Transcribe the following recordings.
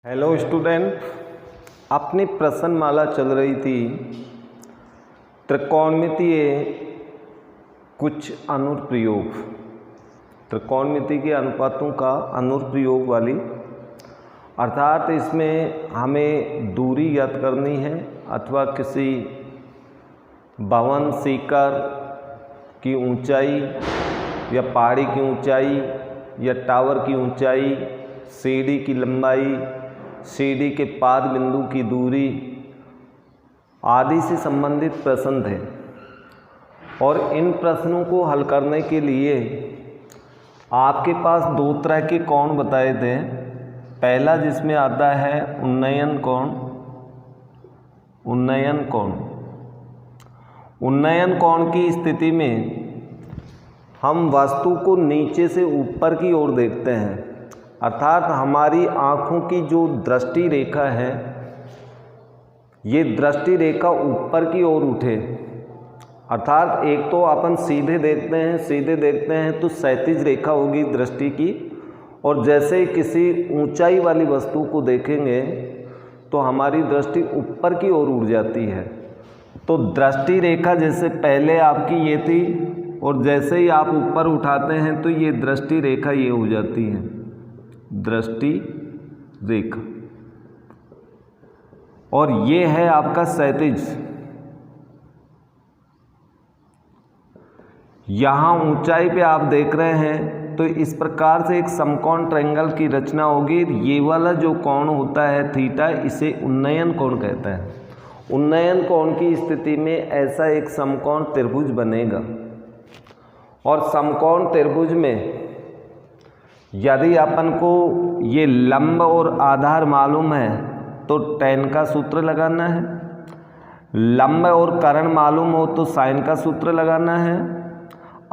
Hello student, अपनी प्रश्नमाला चल रही थी त्रिकोणमितीय कुछ अनुप्रयोग, त्रिकोणमिति के अनुपातों का अनुप्रयोग वाली, अर्थात इसमें हमें दूरी ज्ञात करनी है अथवा किसी भवन शिखर की ऊंचाई या पहाड़ी की ऊंचाई या टावर की ऊंचाई, सीढ़ी की लंबाई, सीढ़ी के पाद बिंदु की दूरी आदि से संबंधित प्रश्न थे। और इन प्रश्नों को हल करने के लिए आपके पास दो तरह के कोण बताए थे। पहला जिसमें आता है उन्नयन कोण। उन्नयन कोण, उन्नयन कोण की स्थिति में हम वस्तु को नीचे से ऊपर की ओर देखते हैं, अर्थात हमारी आँखों की जो दृष्टि रेखा है, ये दृष्टि रेखा ऊपर की ओर उठे। अर्थात एक तो अपन सीधे देखते हैं तो क्षैतिज रेखा होगी दृष्टि की, और जैसे ही किसी ऊंचाई वाली वस्तु को देखेंगे तो हमारी दृष्टि ऊपर की ओर उठ जाती है। तो दृष्टि रेखा जैसे पहले आपकी ये थी, और जैसे ही आप ऊपर उठाते हैं तो ये दृष्टि रेखा ये हो जाती है, दृष्टि रेखा, और ये है आपका क्षैतिज। यहां ऊंचाई पे आप देख रहे हैं तो इस प्रकार से एक समकोण ट्रायंगल की रचना होगी। ये वाला जो कोण होता है थीटा, इसे उन्नयन कोण कहता है। उन्नयन कोण की स्थिति में ऐसा एक समकोण त्रिभुज बनेगा, और समकोण त्रिभुज में यदि अपन को ये लंब और आधार मालूम है तो tan का सूत्र लगाना है, लंब और कर्ण मालूम हो तो sin का सूत्र लगाना है,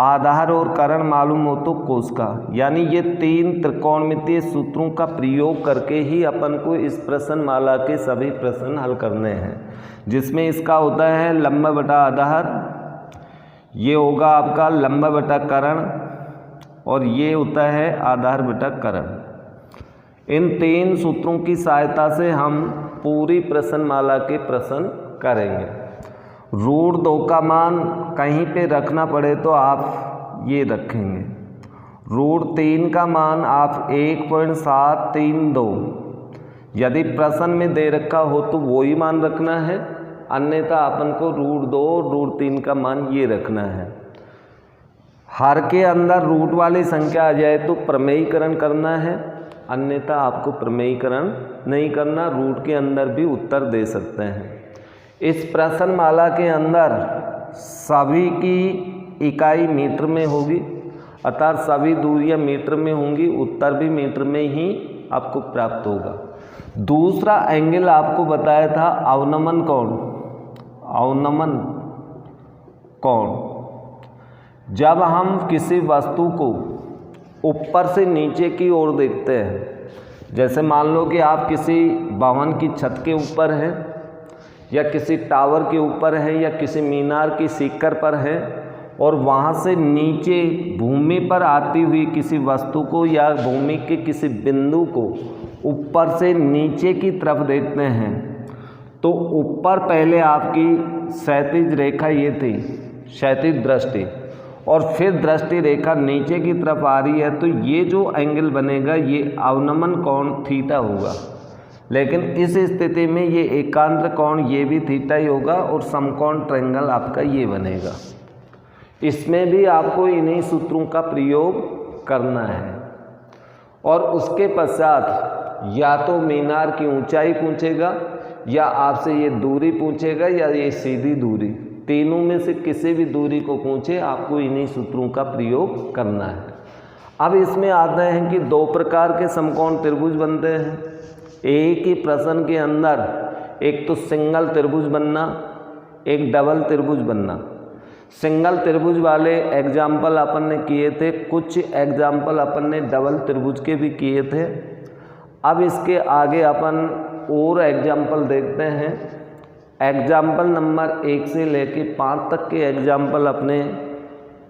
आधार और कर्ण मालूम हो तो कोस का। यानी ये तीन त्रिकोणमितीय सूत्रों का प्रयोग करके ही अपन को इस प्रश्नमाला के सभी प्रश्न हल करने हैं, जिसमें इसका होता है लंब बटा आधार, ये होगा आपका लंब बटा कर्ण, और ये होता है आधार बटा कर्ण। इन तीन सूत्रों की सहायता से हम पूरी प्रश्नमाला के प्रश्न करेंगे। √2 का मान कहीं पे रखना पड़े तो आप ये रखेंगे। √3 का मान आप 1.732 यदि प्रश्न में दे रखा हो तो वो ही मान रखना है, अन्यथा अपन को √2 और √3 का मान ये रखना है। हर के अंदर रूट वाली संख्या आ जाए तो प्रमेयीकरण करना है, अन्यथा आपको प्रमेयीकरण नहीं करना, रूट के अंदर भी उत्तर दे सकते हैं। इस प्रश्नमाला के अंदर सभी की इकाई मीटर में होगी, अर्थात सभी दूरियां मीटर में होंगी, उत्तर भी मीटर में ही आपको प्राप्त होगा। दूसरा एंगल आपको बताया था अवनमन कोण। अवनमन कोण, जब हम किसी वस्तु को ऊपर से नीचे की ओर देखते हैं, जैसे मान लो कि आप किसी भवन की छत के ऊपर हैं, या किसी टावर के ऊपर है, या किसी मीनार की शिखर पर है, और वहाँ से नीचे भूमि पर आती हुई किसी वस्तु को या भूमि के किसी बिंदु को ऊपर से नीचे की तरफ देखते हैं, तो ऊपर पहले आपकी क्षैतिज रेखा ये थी, क्षैतिज दृष्टि, और फिर दृष्टि रेखा नीचे की तरफ आ रही है, तो ये जो एंगल बनेगा ये अवनमन कोण थीटा होगा। लेकिन इस स्थिति में ये एकांतर कोण ये भी थीटा ही होगा, और समकोण ट्रायंगल आपका ये बनेगा। इसमें भी आपको इन्हीं सूत्रों का प्रयोग करना है। और उसके पश्चात या तो मीनार की ऊंचाई पूछेगा, या आपसे ये दूरी पूछेगा, या ये सीधी दूरी, तीनों में से किसी भी दूरी को पूछे, आपको इन्हीं सूत्रों का प्रयोग करना है। अब इसमें आते हैं कि दो प्रकार के समकोण त्रिभुज बनते हैं एक ही प्रश्न के अंदर। एक तो सिंगल त्रिभुज बनना, एक डबल त्रिभुज बनना। सिंगल त्रिभुज वाले एग्जाम्पल अपन ने किए थे, कुछ एग्जाम्पल अपन ने डबल त्रिभुज के भी किए थे। अब इसके आगे अपन और एग्जाम्पल देखते हैं। एग्जाम्पल नंबर 1 से लेके 5 तक के एग्जाम्पल अपने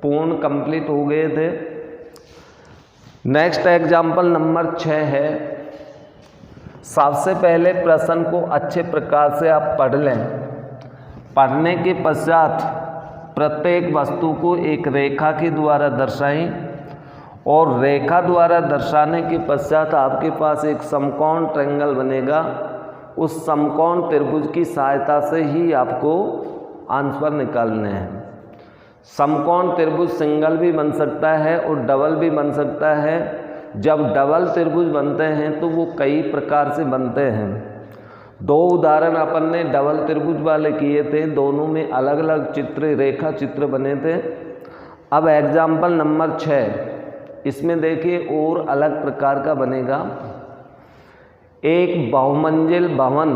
पूर्ण कंप्लीट हो गए थे। नेक्स्ट एग्जाम्पल नंबर 6 है सबसे पहले प्रश्न को अच्छे प्रकार से आप पढ़ लें। पढ़ने के पश्चात प्रत्येक वस्तु को एक रेखा के द्वारा दर्शाएं और रेखा द्वारा दर्शाने के पश्चात आपके पास एक समकोण ट्रायंगल बनेगा। उस समकोण त्रिभुज की सहायता से ही आपको आंसर निकालने हैं। समकोण त्रिभुज सिंगल भी बन सकता है और डबल भी बन सकता है। जब डबल त्रिभुज बनते हैं तो वो कई प्रकार से बनते हैं। 2 उदाहरण अपन ने डबल त्रिभुज वाले किए थे, दोनों में अलग अलग चित्र, रेखा चित्र बने थे। अब एग्जाम्पल नंबर 6, इसमें देखिए और अलग प्रकार का बनेगा। एक बहुमंजिल भवन,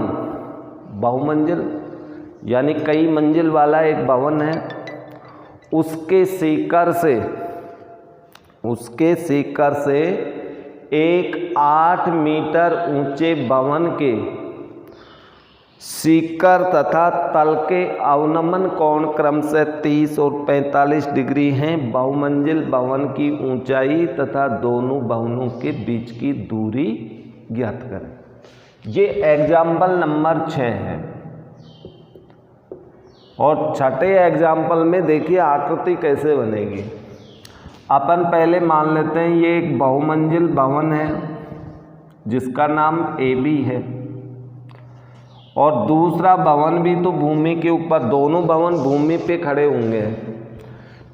बहुमंजिल यानी कई मंजिल वाला एक भवन है, उसके सीकर से एक 8 मीटर ऊंचे भवन के सीकर तथा तल के अवनमन कोण क्रमशः 30 और 45 डिग्री हैं। बहुमंजिल भवन की ऊंचाई तथा दोनों भवनों के बीच की दूरी ज्ञात करें। ये एग्जाम्पल नंबर 6 है। और छठे एग्जाम्पल में देखिए आकृति कैसे बनेगी। अपन पहले मान लेते हैं ये एक बहुमंजिल भवन है जिसका नाम AB है, और दूसरा भवन भी तो भूमि के ऊपर, दोनों भवन भूमि पे खड़े होंगे।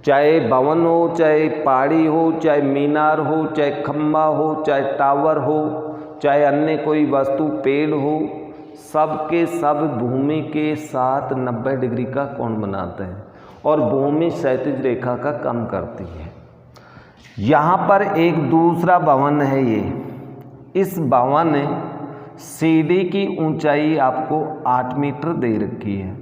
चाहे भवन हो, चाहे पहाड़ी हो, चाहे मीनार हो, चाहे खम्बा हो, चाहे टावर हो, चाहे अन्य कोई वस्तु, पेड़ हो, सब के सब भूमि के साथ 90 डिग्री का कोण बनाते हैं और भूमि क्षैतिज रेखा का काम करती है। यहाँ पर एक दूसरा भवन है ये। इस भवन सीढ़ी की ऊंचाई आपको 8 मीटर दे रखी है।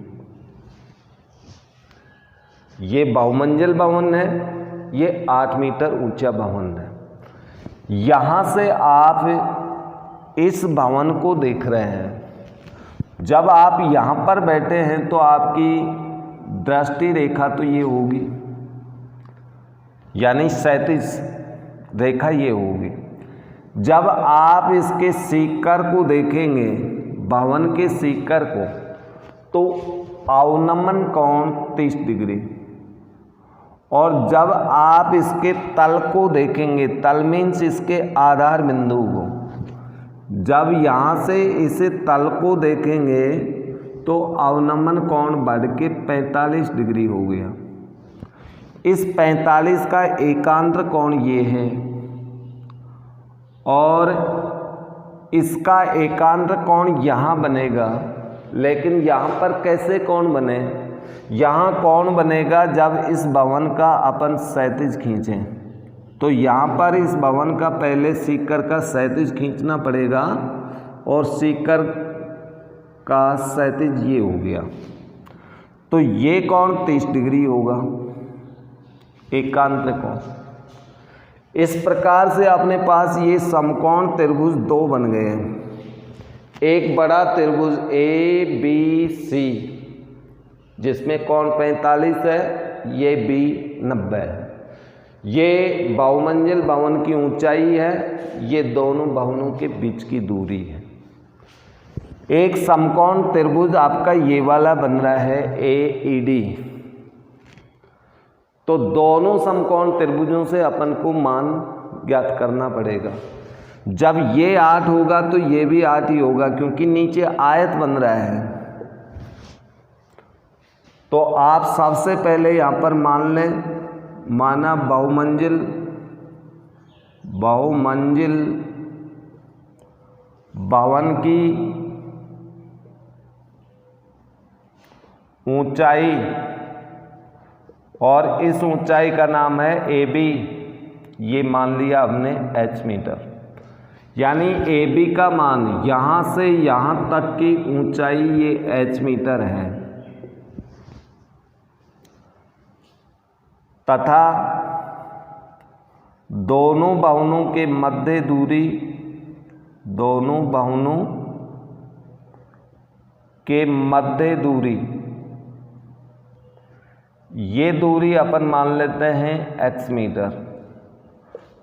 ये बहुमंजिल भवन है, ये 8 मीटर ऊंचा भवन है। यहाँ से आप इस भवन को देख रहे हैं। जब आप यहाँ पर बैठे हैं तो आपकी दृष्टि रेखा तो ये होगी, यानी क्षैतिज रेखा ये होगी। जब आप इसके सीकर को देखेंगे, भवन के सीकर को, तो अवनमन कोण 30 डिग्री, और जब आप इसके तल को देखेंगे, तल मीन्स इसके आधार बिंदु को, जब यहाँ से इसे तल को देखेंगे तो अवनमन कोण बढ़ के 45 डिग्री हो गया। इस 45 का एकांतर कोण ये है और इसका एकांतर कोण यहाँ बनेगा। लेकिन यहाँ पर कैसे कोण बने? यहाँ कोण बनेगा जब इस भवन का अपन क्षैतिज खींचें, तो यहाँ पर इस भवन का पहले सीकर का क्षैतिज खींचना पड़ेगा और सीकर का क्षैतिज ये हो गया, तो ये कोण 30 डिग्री होगा, एकांतर कोण। इस प्रकार से अपने पास ये समकोण त्रिभुज 2 बन गए हैं। एक बड़ा त्रिभुज ABC जिसमें कोण 45 है, ये B 90 है। ये बहुमंजिल भवन की ऊंचाई है, ये दोनों भवनों के बीच की दूरी है। एक समकोण त्रिभुज आपका ये वाला बन रहा है AED। तो दोनों समकोण त्रिभुजों से अपन को मान ज्ञात करना पड़ेगा। जब ये 8 होगा तो ये भी 8 ही होगा, क्योंकि नीचे आयत बन रहा है। तो आप सबसे पहले यहाँ पर मान लें, माना बहुमंजिल भवन की ऊंचाई, और इस ऊंचाई का नाम है AB। ये मान लिया हमने H मीटर, यानी AB का मान यहाँ से यहाँ तक की ऊंचाई ये H मीटर है, तथा दोनों भवनों के मध्य दूरी, दोनों भवनों के मध्य दूरी, ये दूरी अपन मान लेते हैं x मीटर।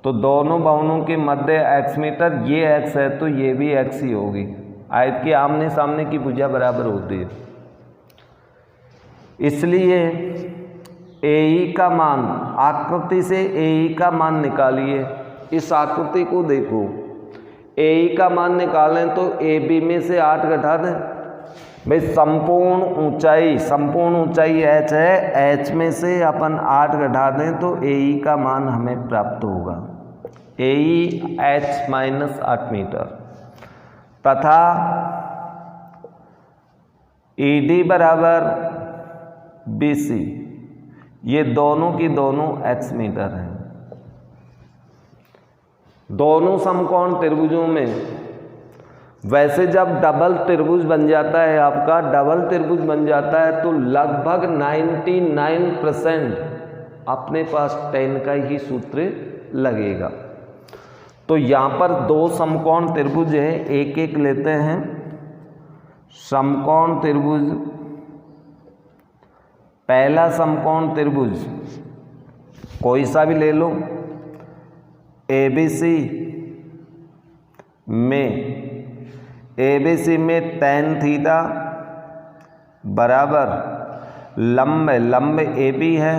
तो दोनों बाहुओं के मध्य x मीटर, ये x है तो ये भी x ही होगी। आयत की आमने सामने की भुजा बराबर होती है, इसलिए AE का मान, आकृति से AE का मान निकालिए। इस आकृति को देखो, AE का मान निकालें तो AB में से 8 घटा दें। भाई संपूर्ण ऊंचाई h है, h में से अपन 8 घटा दें तो AE का मान हमें प्राप्त होगा, AE h माइनस 8 मीटर, तथा ED बराबर BC, ये दोनों की दोनों x मीटर हैं। दोनों समकोण त्रिभुजों में, वैसे जब डबल त्रिभुज बन जाता है, आपका डबल त्रिभुज बन जाता है तो लगभग 99% अपने पास tan का ही सूत्र लगेगा। तो यहाँ पर दो समकोण त्रिभुज है, एक एक लेते हैं। समकोण त्रिभुज, पहला समकोण त्रिभुज कोई सा भी ले लो, ABC में tan थीटा बराबर लंब AB है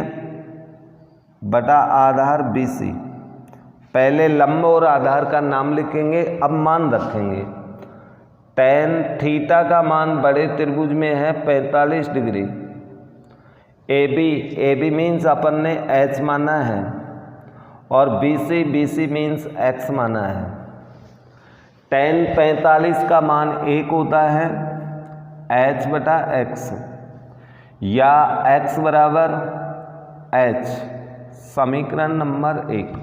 बटा आधार BC। पहले लंब और आधार का नाम लिखेंगे, अब मान रखेंगे। tan थीटा का मान बड़े त्रिभुज में है 45 डिग्री। AB मीन्स अपन ने h माना है, और BC मीन्स x माना है। tan 45 का मान 1 होता है h बटा x, या x बराबर h, समीकरण नंबर 1।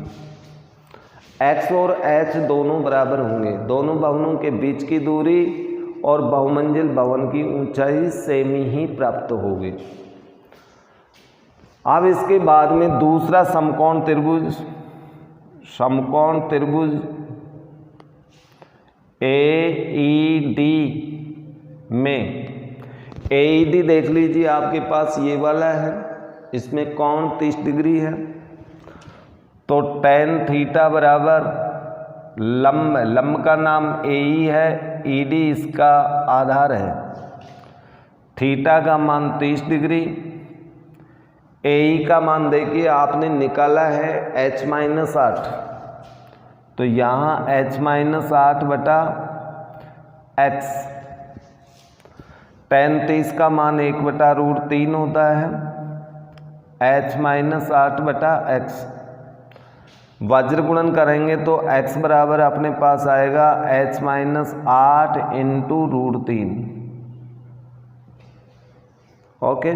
x और h दोनों बराबर होंगे, दोनों भवनों के बीच की दूरी और बहुमंजिल भवन की ऊंचाई सेम ही प्राप्त होगी। अब इसके बाद में दूसरा समकोण त्रिभुज AED में, AED देख लीजिए आपके पास ये वाला है, इसमें कोण 30 डिग्री है, तो tan थीटा बराबर लंब का नाम AE है, ED इसका आधार है, थीटा का मान 30 डिग्री। AE का मान देखिए आपने निकाला है h माइनस 8, तो यहाँ h माइनस 8 बटा x, tan 30 का मान 1 बटा √3 होता है, h माइनस 8 बटा x। वज्र गुणन करेंगे तो x बराबर अपने पास आएगा h माइनस 8 इंटू √3। ओके,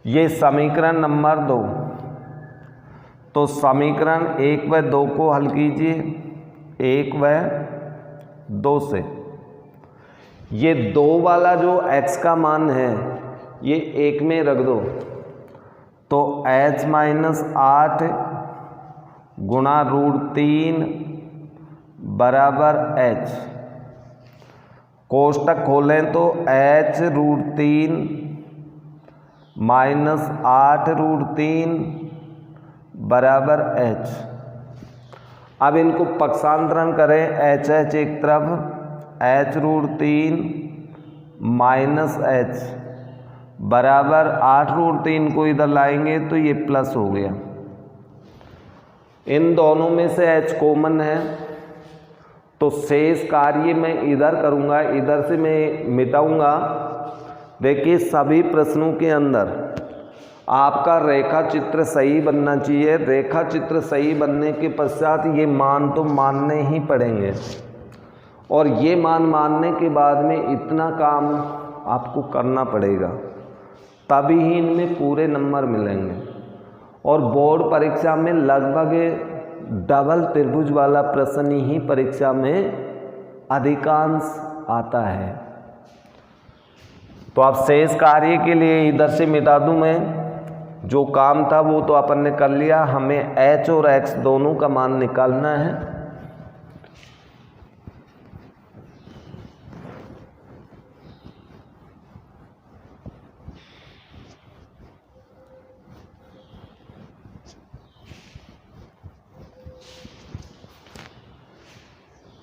ये समीकरण नंबर 2। तो समीकरण 1 व 2 को हल कीजिए, 1 व 2 से। ये 2 वाला जो x का मान है ये 1 में रख दो, तो h माइनस 8 गुणा √3 बराबर h। कोष्टक खोलें तो h √3 माइनस 8 √3 बराबर h। अब इनको पक्षांतरण करें, h एक तरफ, h √3 माइनस h बराबर 8 √3 को इधर लाएंगे तो ये प्लस हो गया। इन दोनों में से h कॉमन है, तो शेष कार्य मैं इधर करूँगा, इधर से मैं मिटाऊँगा। देखिए सभी प्रश्नों के अंदर आपका रेखा चित्र सही बनना चाहिए। रेखा चित्र सही बनने के पश्चात ये मान तो मानने ही पड़ेंगे, और ये मान मानने के बाद में इतना काम आपको करना पड़ेगा, तभी ही इनमें पूरे नंबर मिलेंगे। और बोर्ड परीक्षा में लगभग डबल त्रिभुज वाला प्रश्न ही परीक्षा में अधिकांश आता है। तो अब शेष कार्य के लिए इधर से मिटा दूं मैं, जो काम था वो तो अपन ने कर लिया। हमें h और x दोनों का मान निकालना है।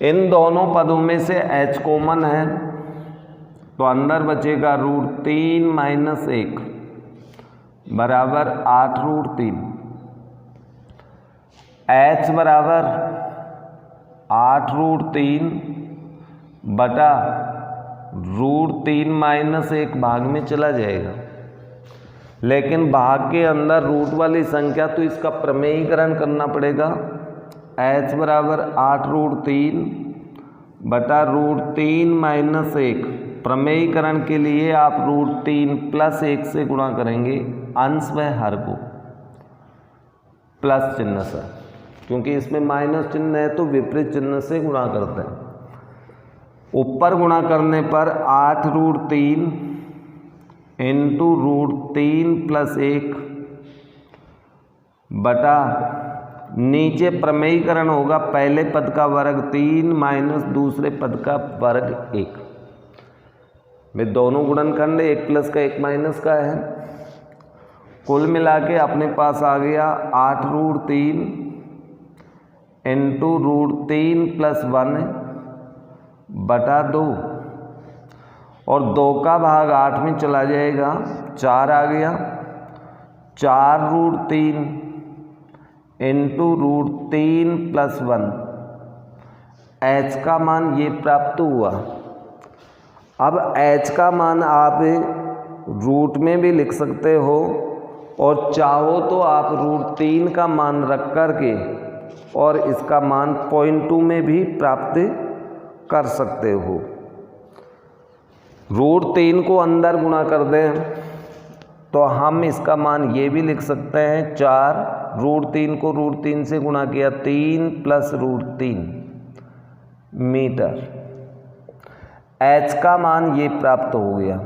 इन दोनों पदों में से h कॉमन है तो अंदर बचेगा √3 - 1 बराबर 8√3। h बराबर 8√3 बटा √3 - 1 भाग में चला जाएगा, लेकिन भाग के अंदर रूट वाली संख्या तो इसका प्रमेयीकरण करना पड़ेगा। h बराबर 8√3 बटा √3 - 1 प्रमेयीकरण के लिए आप √3 + 1 से गुणा करेंगे, अंश व हर को प्लस चिन्ह से, क्योंकि इसमें माइनस चिन्ह है तो विपरीत चिन्ह से गुणा करते हैं। ऊपर गुणा करने पर 8√3 इंटू √3 + 1 बटा नीचे प्रमेयीकरण होगा पहले पद का वर्ग 3 माइनस दूसरे पद का वर्ग 1 में दोनों गुणनखंड 1 प्लस का 1 माइनस का है। कुल मिला के अपने पास आ गया 8√3 इंटू √3 + 1 बटा 2 और 2 का भाग 8 में चला जाएगा, 4 आ गया। 4√3 इंटू √3 + 1 h का मान ये प्राप्त हुआ। अब h का मान आप रूट में भी लिख सकते हो और चाहो तो आप √3 का मान रख कर के और इसका मान 0.2 में भी प्राप्त कर सकते हो। √3 को अंदर गुणा कर दें तो हम इसका मान ये भी लिख सकते हैं 4, √3 को √3 से गुणा किया 3 + √3 मीटर। h का मान ये प्राप्त हो गया।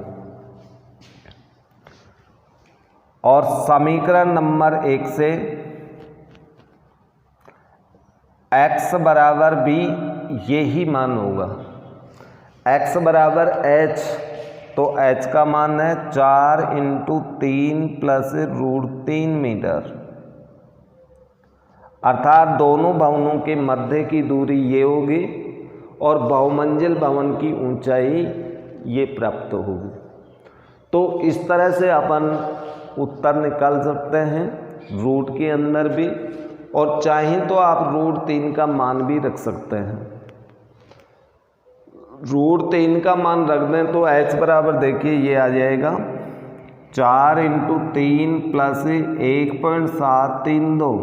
और समीकरण नंबर 1 से x बराबर b ये ही मान होगा। x बराबर h तो h का मान है 4 × 3 + √3 मीटर, अर्थात दोनों भवनों के मध्य की दूरी ये होगी और बहुमंजिल भवन की ऊंचाई ये प्राप्त होगी। तो इस तरह से अपन उत्तर निकाल सकते हैं रूट के अंदर भी, और चाहें तो आप √3 का मान भी रख सकते हैं। √3 का मान रख दें तो h बराबर देखिए ये आ जाएगा 4 × 3 + 1.732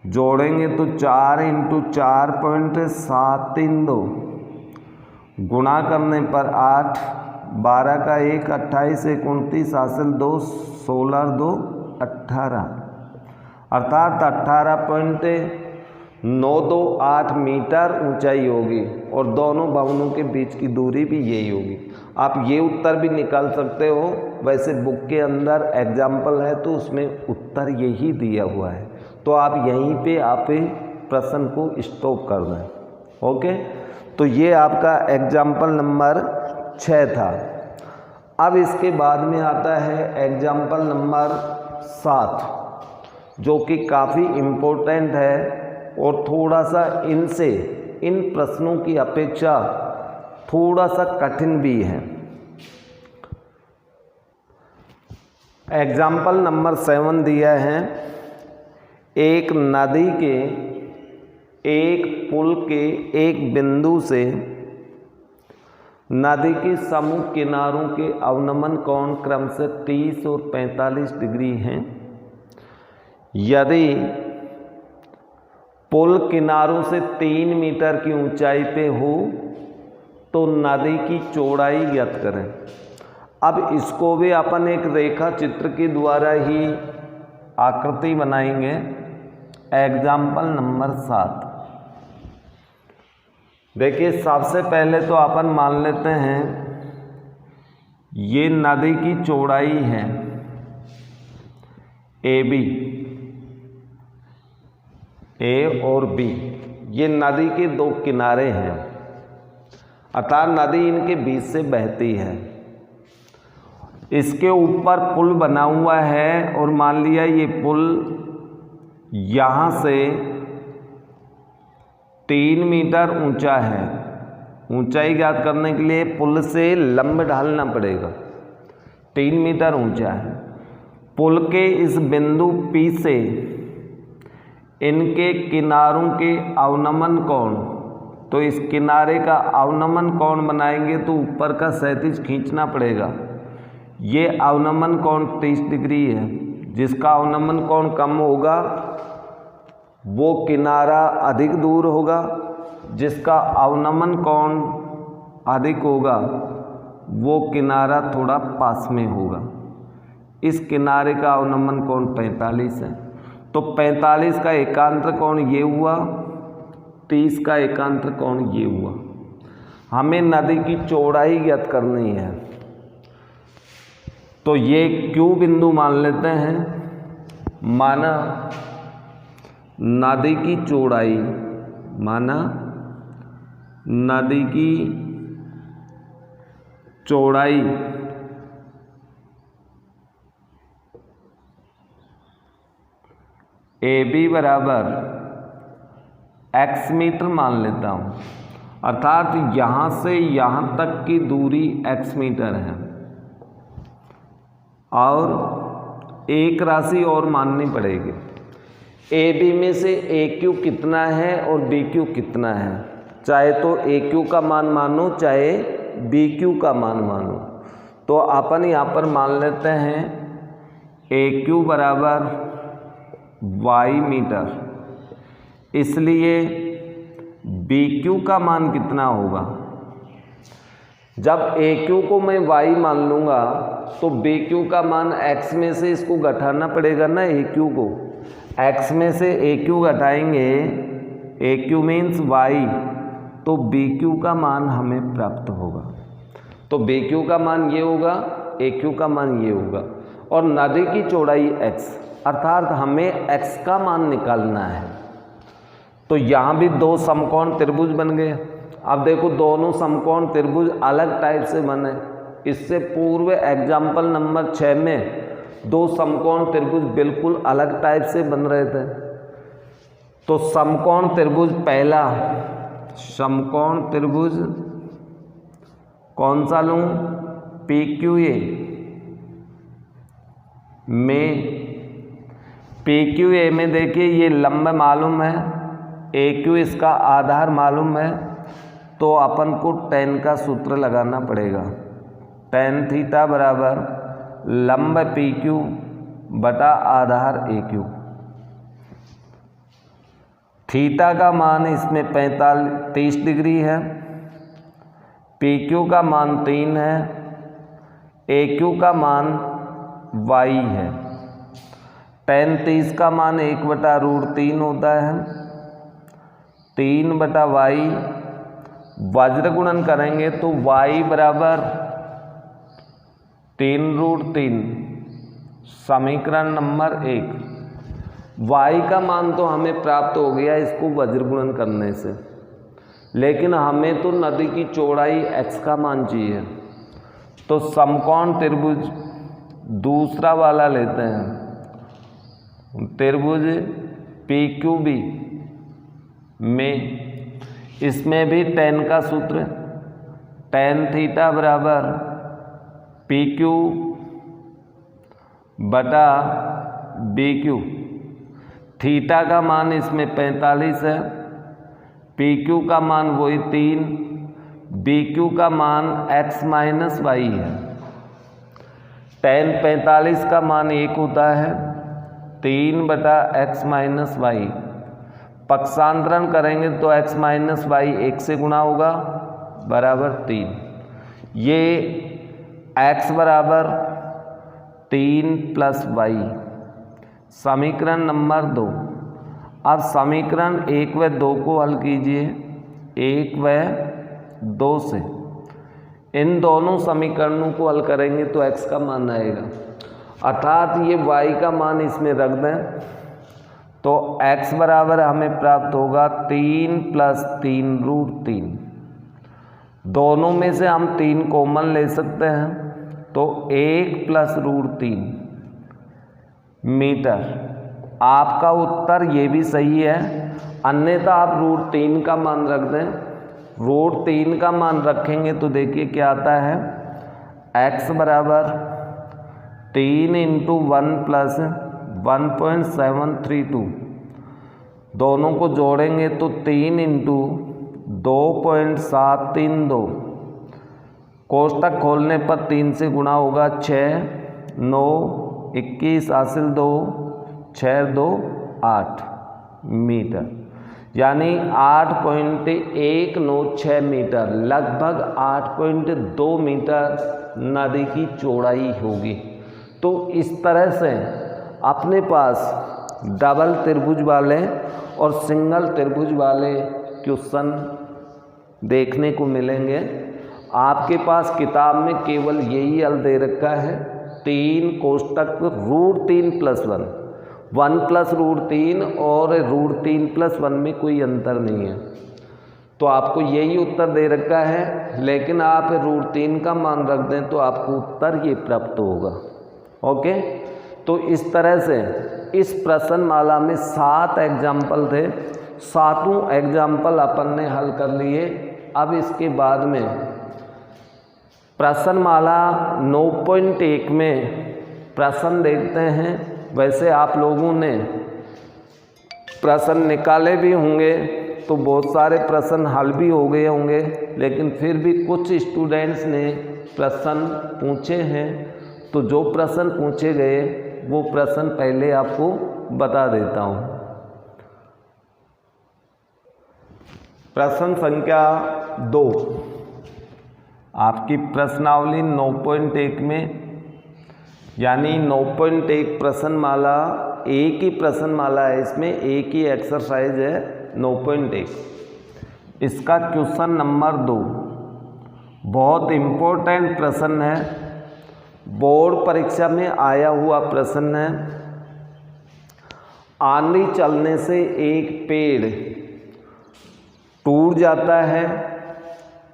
जोड़ेंगे तो 4 × 4.732 गुणा करने पर 8, 12 का 1 28 1 29 हासिल 2 16 2 18 अर्थात 18.928 मीटर ऊंचाई होगी और दोनों भवनों के बीच की दूरी भी यही होगी। आप ये उत्तर भी निकाल सकते हो। वैसे बुक के अंदर एग्जाम्पल है तो उसमें उत्तर यही दिया हुआ है, तो आप यहीं पे आप प्रश्न को स्टॉप कर दें। ओके, तो ये आपका एग्जाम्पल नंबर 6 था। अब इसके बाद में आता है एग्जाम्पल नंबर 7 जो कि काफ़ी इम्पोर्टेंट है और थोड़ा सा इन प्रश्नों की अपेक्षा थोड़ा सा कठिन भी है। एग्जाम्पल नंबर 7 दिया है, एक नदी के एक पुल के एक बिंदु से नदी के समूह किनारों के अवनमन कोण क्रम से 30 और 45 डिग्री हैं। यदि पुल किनारों से 3 मीटर की ऊंचाई पे हो तो नदी की चौड़ाई ज्ञात करें। अब इसको भी अपन एक रेखा चित्र के द्वारा ही आकृति बनाएंगे। एग्जाम्पल नंबर 7 देखिए, सबसे पहले तो अपन मान लेते हैं ये नदी की चौड़ाई है AB, A और B, ये नदी के 2 किनारे हैं, अर्थात नदी इनके बीच से बहती है। इसके ऊपर पुल बना हुआ है और मान लिया ये पुल यहाँ से 3 मीटर ऊंचा है। ऊंचाई ज्ञात करने के लिए पुल से लंब ढालना पड़ेगा। 3 मीटर ऊंचा है। पुल के इस बिंदु P से इनके किनारों के अवनमन कोण, तो इस किनारे का अवनमन कोण बनाएंगे तो ऊपर का क्षैतिज खींचना पड़ेगा। ये अवनमन कोण 30 डिग्री है। जिसका अवनमन कोण कम होगा वो किनारा अधिक दूर होगा, जिसका अवनमन कोण अधिक होगा वो किनारा थोड़ा पास में होगा। इस किनारे का अवनमन कोण 45 है। तो 45 का एकांतर कोण ये हुआ, 30 का एकांतर कोण ये हुआ। हमें नदी की चौड़ाई ज्ञात करनी है, तो ये Q बिंदु मान लेते हैं। माना नदी की चौड़ाई, माना नदी की चौड़ाई AB बराबर x मीटर मान लेता हूँ, अर्थात यहाँ से यहाँ तक की दूरी x मीटर है। और एक राशि और माननी पड़ेगी। AB में से AQ कितना है और BQ कितना है। चाहे तो AQ का मान मानो, चाहे BQ का मान मानो। तो अपन यहाँ पर मान लेते हैं AQ बराबर y मीटर, इसलिए BQ का मान कितना होगा। जब AQ को मैं y मान लूँगा तो BQ का मान x में से इसको घटाना पड़ेगा ना। AQ को x में से AQ घटाएंगे, AQ मीन्स y, तो BQ का मान हमें प्राप्त होगा। तो BQ का मान ये होगा, AQ का मान ये होगा। और नदी की चौड़ाई x, अर्थात हमें x का मान निकालना है। तो यहाँ भी दो समकोण त्रिभुज बन गए। अब देखो दोनों समकोण त्रिभुज अलग टाइप से बने। इससे पूर्व एग्जाम्पल नंबर 6 में दो समकोण त्रिभुज बिल्कुल अलग टाइप से बन रहे थे। तो समकोण त्रिभुज पहला, समकोण त्रिभुज कौन सा लूँ, PQA में, PQA में देखिए ये लंब मालूम है, AQ इसका आधार मालूम है, तो अपन को tan का सूत्र लगाना पड़ेगा। tan थीटा बराबर लंब PQ बटा आधार AQ। थीटा का मान इसमें 30 डिग्री है, PQ का मान 3 है, AQ का मान y है। tan 30 का मान 1/√3 होता है, 3/y, वज्र गुणन करेंगे तो y बराबर 3√3, समीकरण नंबर 1। y का मान तो हमें प्राप्त हो गया इसको वज्र गुणन करने से, लेकिन हमें तो नदी की चौड़ाई x का मान चाहिए। तो समकोण त्रिभुज दूसरा वाला लेते हैं, त्रिभुज PQB में, इसमें भी tan का सूत्र, tan थीटा बराबर PQ बटा BQ। थीटा का मान इसमें 45 है, PQ का मान वही 3, BQ का मान x माइनस y है। tan 45 का मान 1 होता है, 3/x माइनस y। पक्षांतरण करेंगे तो x माइनस y 1 से गुणा होगा, बराबर 3। ये x बराबर 3 + y, समीकरण नंबर 2। अब समीकरण 1 व 2 को हल कीजिए, 1 व 2 से। इन दोनों समीकरणों को हल करेंगे तो x का मान आएगा, अर्थात ये y का मान इसमें रख दें तो x बराबर हमें प्राप्त होगा 3 + 3√3। दोनों में से हम 3 कॉमन ले सकते हैं, तो 1 + √3 मीटर। आपका उत्तर ये भी सही है। अन्यथा आप √3 का मान रख दें। √3 का मान रखेंगे तो देखिए क्या आता है, x बराबर 3 × 1 + 1.732, दोनों को जोड़ेंगे तो 3 × 2.732, कोष्टक खोलने पर 3 से गुणा होगा, 6 9 21 हासिल 2 6 2 8 मीटर, यानी 8.196 मीटर, लगभग 8.2 मीटर नदी की चौड़ाई होगी। तो इस तरह से अपने पास डबल त्रिभुज वाले और सिंगल त्रिभुज वाले क्वेश्चन देखने को मिलेंगे। आपके पास किताब में केवल यही हल दे रखा है, 3 कोष्टक √3 + 1, 1 + √3 और √3 + 1 में कोई अंतर नहीं है, तो आपको यही उत्तर दे रखा है। लेकिन आप √3 का मान रख दें तो आपको उत्तर ये प्राप्त होगा। ओके, तो इस तरह से इस प्रश्नमाला में 7 एग्जाम्पल थे, 7 एग्जाम्पल अपन ने हल कर लिए। अब इसके बाद में प्रश्नमाला 9.1 में प्रश्न देखते हैं। वैसे आप लोगों ने प्रश्न निकाले भी होंगे तो बहुत सारे प्रश्न हल भी हो गए होंगे, लेकिन फिर भी कुछ स्टूडेंट्स ने प्रश्न पूछे हैं, तो जो प्रश्न पूछे गए वो प्रश्न पहले आपको बता देता हूँ। प्रश्न संख्या 2 आपकी प्रश्नावली 9.1 में, यानी 9.1 प्रश्नमाला, एक ही प्रश्नमाला है, इसमें एक ही एक्सरसाइज है 9.1। इसका क्वेश्चन नंबर 2 बहुत इम्पोर्टेंट प्रश्न है, बोर्ड परीक्षा में आया हुआ प्रश्न है। आंधी चलने से एक पेड़ टूट जाता है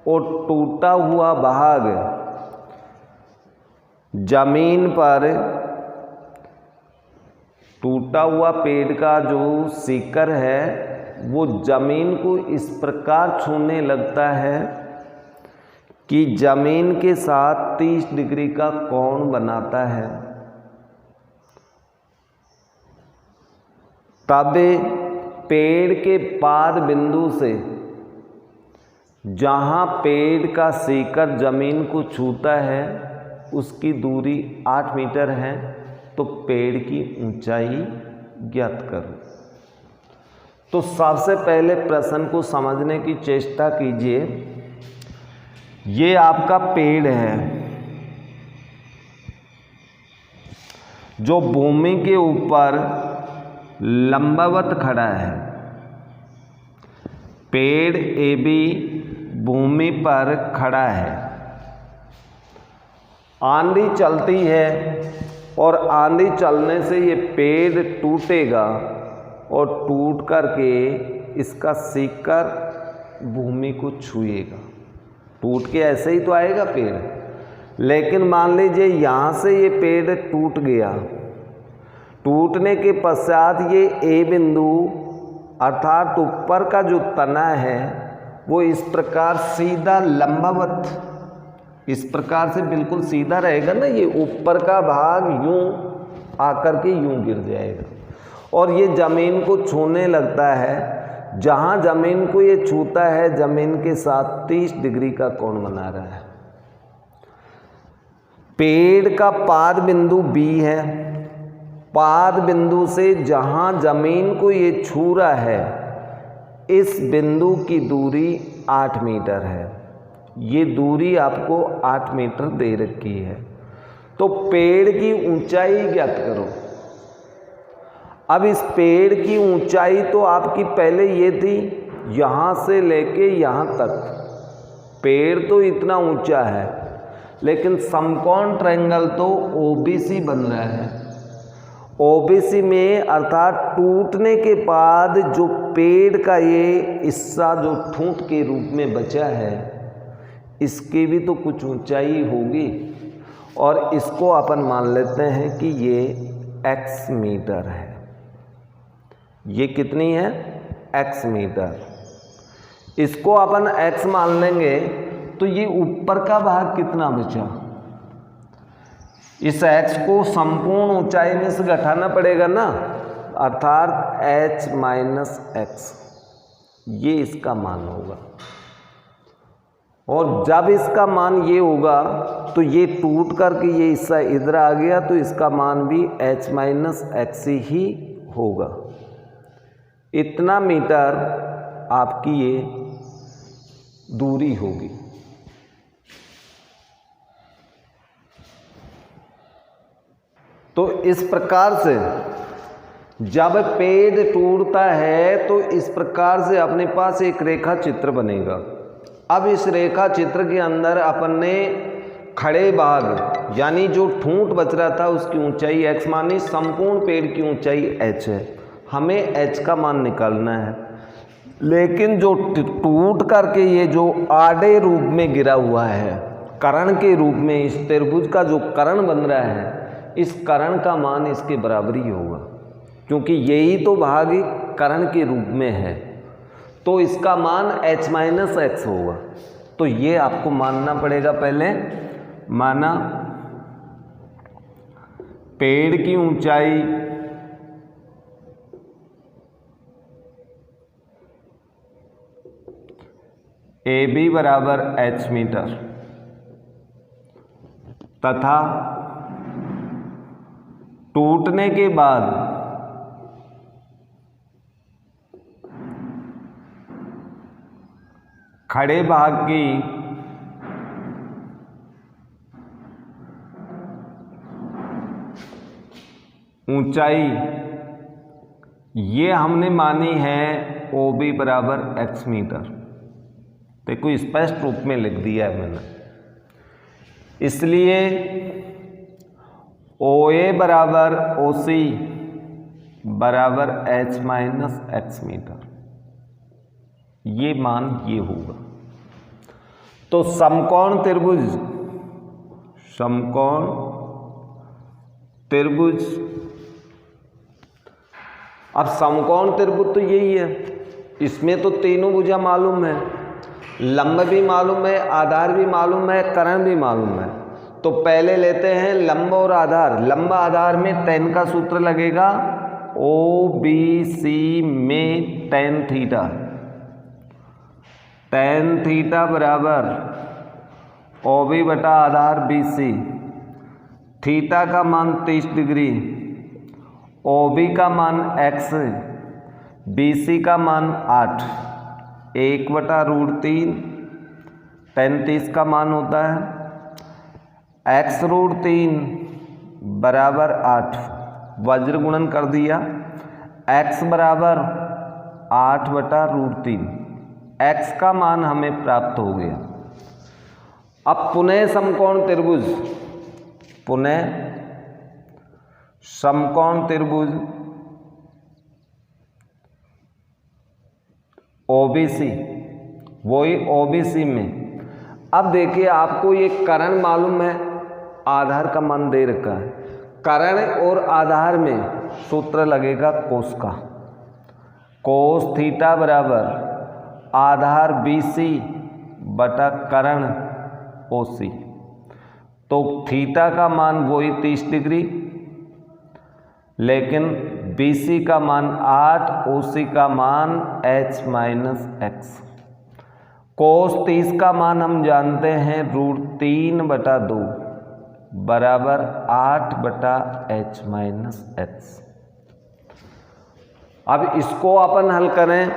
और टूटा हुआ भाग जमीन पर, टूटा हुआ पेड़ का जो शिखर है वो जमीन को इस प्रकार छूने लगता है कि जमीन के साथ 30 डिग्री का कोण बनाता है। तब पेड़ के पाद बिंदु से, जहाँ पेड़ का शिखर जमीन को छूता है, उसकी दूरी 8 मीटर है, तो पेड़ की ऊंचाई ज्ञात करो। तो सबसे पहले प्रश्न को समझने की चेष्टा कीजिए। ये आपका पेड़ है जो भूमि के ऊपर लंबवत खड़ा है। पेड़ AB भूमि पर खड़ा है। आंधी चलती है और आंधी चलने से ये पेड़ टूटेगा और टूट करके इसका शिखर भूमि को छुएगा। टूट के ऐसे ही तो आएगा पेड़, लेकिन मान लीजिए यहाँ से ये पेड़ टूट गया। टूटने के पश्चात ये A बिंदु अर्थात ऊपर का जो तना है वो इस प्रकार सीधा लंबवत, इस प्रकार से बिल्कुल सीधा रहेगा ना, ये ऊपर का भाग यूं आकर के यूं गिर जाएगा और ये जमीन को छूने लगता है। जहाँ जमीन को ये छूता है, जमीन के साथ 30 डिग्री का कोण बना रहा है। पेड़ का पाद बिंदु B है। पाद बिंदु से जहाँ जमीन को ये छू रहा है, इस बिंदु की दूरी 8 मीटर है। ये दूरी आपको 8 मीटर दे रखी है। तो पेड़ की ऊंचाई ज्ञात करो। अब इस पेड़ की ऊंचाई तो आपकी पहले ये थी, यहाँ से लेके यहाँ तक पेड़ तो इतना ऊंचा है, लेकिन समकोण ट्रायंगल तो OBC बन रहा है। OBC में अर्थात टूटने के बाद जो पेड़ का ये हिस्सा जो ठूंठ के रूप में बचा है, इसकी भी तो कुछ ऊंचाई होगी और इसको अपन मान लेते हैं कि ये x मीटर है। ये कितनी है, x मीटर। इसको अपन x मान लेंगे तो ये ऊपर का भाग कितना बचा, इस h को संपूर्ण ऊंचाई में से घटाना पड़ेगा ना, अर्थात h माइनस x, ये इसका मान होगा। और जब इसका मान ये होगा तो ये टूट करके ये हिस्सा इधर आ गया, तो इसका मान भी h माइनस x ही होगा। इतना मीटर आपकी ये दूरी होगी। तो इस प्रकार से जब पेड़ टूटता है तो इस प्रकार से अपने पास एक रेखा चित्र बनेगा। अब इस रेखा चित्र के अंदर अपन ने खड़े भाग यानी जो ठूंठ बच रहा था उसकी ऊंचाई x मानी, संपूर्ण पेड़ की ऊंचाई h है, हमें h का मान निकालना है। लेकिन जो टूट करके ये जो आड़े रूप में गिरा हुआ है, कर्ण के रूप में, इस त्रिभुज का जो कर्ण बन रहा है, इस कर्ण का मान इसके बराबर ही होगा, क्योंकि यही तो भाग कर्ण के रूप में है, तो इसका मान h माइनस x होगा। तो ये आपको मानना पड़ेगा। पहले माना पेड़ की ऊंचाई AB बराबर h मीटर तथा टूटने के बाद खड़े भाग की ऊंचाई ये हमने मानी है OB बराबर x मीटर। देखो स्पष्ट रूप में लिख दिया है मैंने, इसलिए OA बराबर OC बराबर h माइनस x मीटर, ये मान ये होगा। तो समकोण त्रिभुज, अब समकोण त्रिभुज तो यही है, इसमें तो तीनों भुजा मालूम है, लंब भी मालूम है, आधार भी मालूम है, कर्ण भी मालूम है। तो पहले लेते हैं लंब और आधार। लंब आधार में tan का सूत्र लगेगा, OBC में tan थीटा, tan थीटा बराबर OB बटा आधार BC, थीटा का मान 30 डिग्री, OB का मान x, BC का मान 8, 1 बटा √3, 35 का मान होता है x √3 बराबर 8, वज्र गुणन कर दिया, x बराबर 8 बटा √3, x का मान हमें प्राप्त हो गया। अब पुनः समकोण त्रिभुज OBC, वही OBC में अब देखिए आपको ये कर्ण मालूम है, आधार का मान दे रखा है, कर्ण और आधार में सूत्र लगेगा कोस का, कोस थीटा बराबर आधार BC बटा कर्ण OC। तो थीटा का मान वही 30 डिग्री, लेकिन BC का मान 8, OC का मान h माइनस x। कोस 30 का मान हम जानते हैं √3 बटा 2 बराबर 8 बटा h माइनस x। अब इसको अपन हल करें,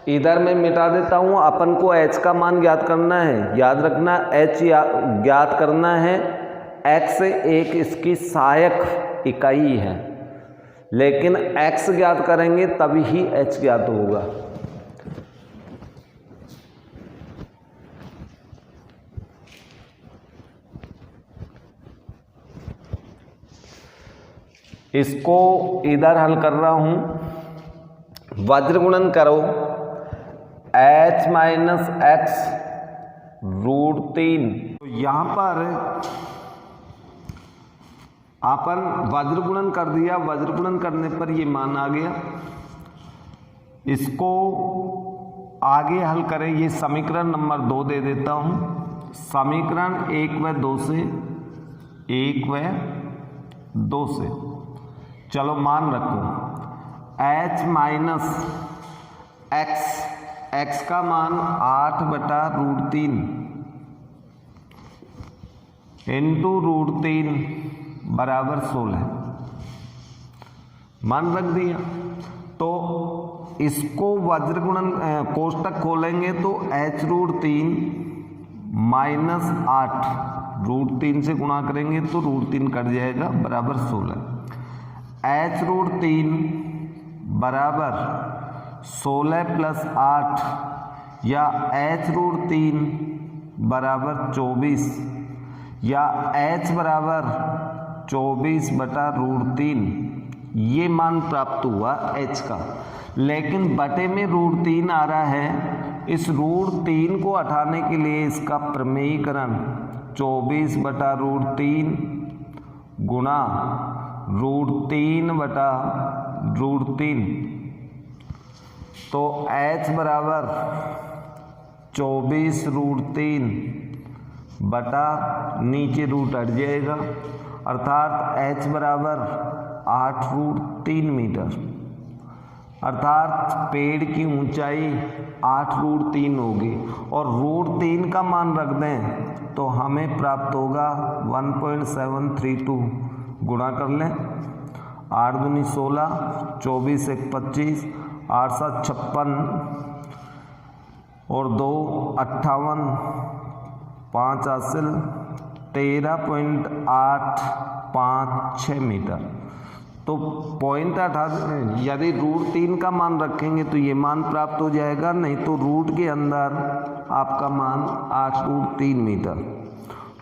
इधर मैं मिटा देता हूँ। अपन को h का मान ज्ञात करना है, याद रखना h ज्ञात करना है, x एक इसकी सहायक इकाई है, लेकिन x ज्ञात करेंगे तभी ही h ज्ञात होगा। इसको इधर हल कर रहा हूं, वज्र गुणन करो, h माइनस x √3। तो यहां पर अपन वज्र गुणन कर दिया, वज्र गुणन करने पर ये मान आ गया इसको आगे हल करें, ये समीकरण नंबर 2 दे देता हूँ। समीकरण 1 व 2 से, 1 व 2 से चलो मान रखो h माइनस x का मान 8/√3 इंटू √3 बराबर 16 मान रख दिया। तो इसको वज्र गुणन कोष्टक खोलेंगे तो h√3 माइनस 8 √3 से गुणा करेंगे तो √3 कट जाएगा बराबर 16। h√3 बराबर 16 प्लस 8 या h√3 बराबर 24 या h बराबर 24/√3 ये मान प्राप्त हुआ h का। लेकिन बटे में √3 आ रहा है, इस √3 को हटाने के लिए इसका प्रमेयीकरण 24/√3 गुणा √3/√3 तो h बराबर 24√3 बटा नीचे रूट हट जाएगा, अर्थात h बराबर 8√3 मीटर, अर्थात पेड़ की ऊंचाई 8√3 होगी। और √3 का मान रख दें तो हमें प्राप्त होगा 1.732। गुणा कर लें, 8 दूनी 16, 24 1 25, 8 7 56 और 2 58, 5 हासिल 13.856 मीटर। तो पॉइंट 8 यदि √3 का मान रखेंगे तो ये मान प्राप्त हो जाएगा, नहीं तो रूट के अंदर आपका मान 8√3 मीटर।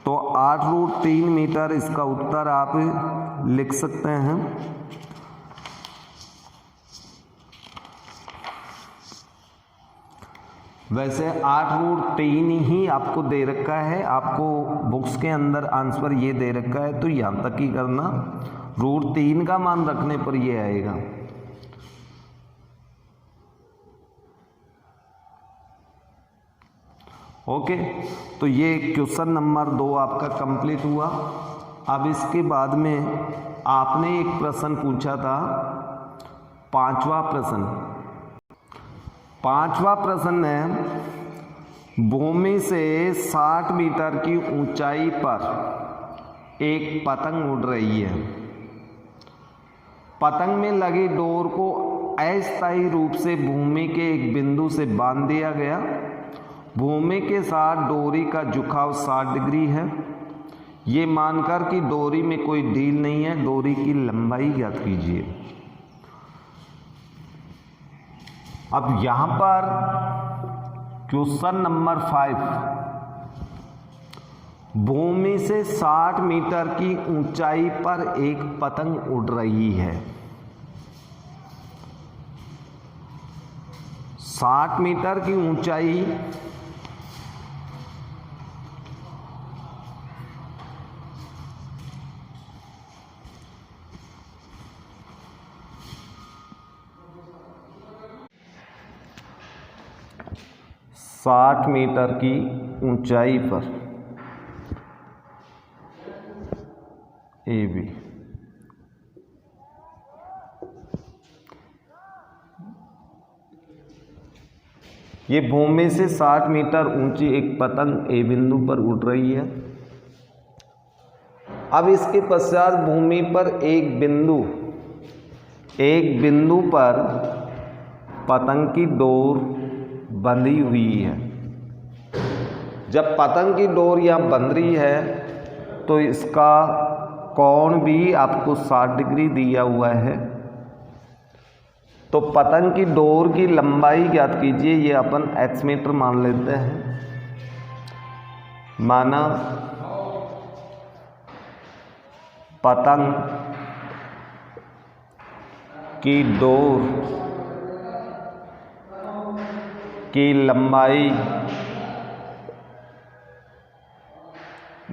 तो 8√3 मीटर इसका उत्तर आप लिख सकते हैं। वैसे 8√3 ही आपको दे रखा है, आपको बुक्स के अंदर आंसर ये दे रखा है, तो यहाँ तक ही करना। √3 का मान रखने पर ये आएगा। ओके, तो ये क्वेश्चन नंबर 2 आपका कंप्लीट हुआ। अब इसके बाद में आपने एक प्रश्न पूछा था, पांचवा प्रश्न है भूमि से 60 मीटर की ऊंचाई पर एक पतंग उड़ रही है। पतंग में लगी डोर को अस्थायी रूप से भूमि के एक बिंदु से बांध दिया गया। भूमि के साथ डोरी का झुकाव 60 डिग्री है। ये मानकर कि डोरी में कोई ढील नहीं है, डोरी की लंबाई ज्ञात कीजिए। अब यहां पर क्वेश्चन नंबर 5, भूमि से 60 मीटर की ऊंचाई पर एक पतंग उड़ रही है। 60 मीटर की ऊंचाई मीटर की ऊंचाई पर AB ये भूमि से 60 मीटर ऊंची एक पतंग A बिंदु पर उड़ रही है। अब इसके पश्चात भूमि पर एक बिंदु पर पतंग की डोर बंधी हुई है। जब पतंग की डोर यहाँ बंध रही है तो इसका कोण भी आपको 60 डिग्री दिया हुआ है। तो पतंग की डोर की लंबाई ज्ञात कीजिए। ये अपन x मीटर मान लेते हैं। माना पतंग की डोर की लंबाई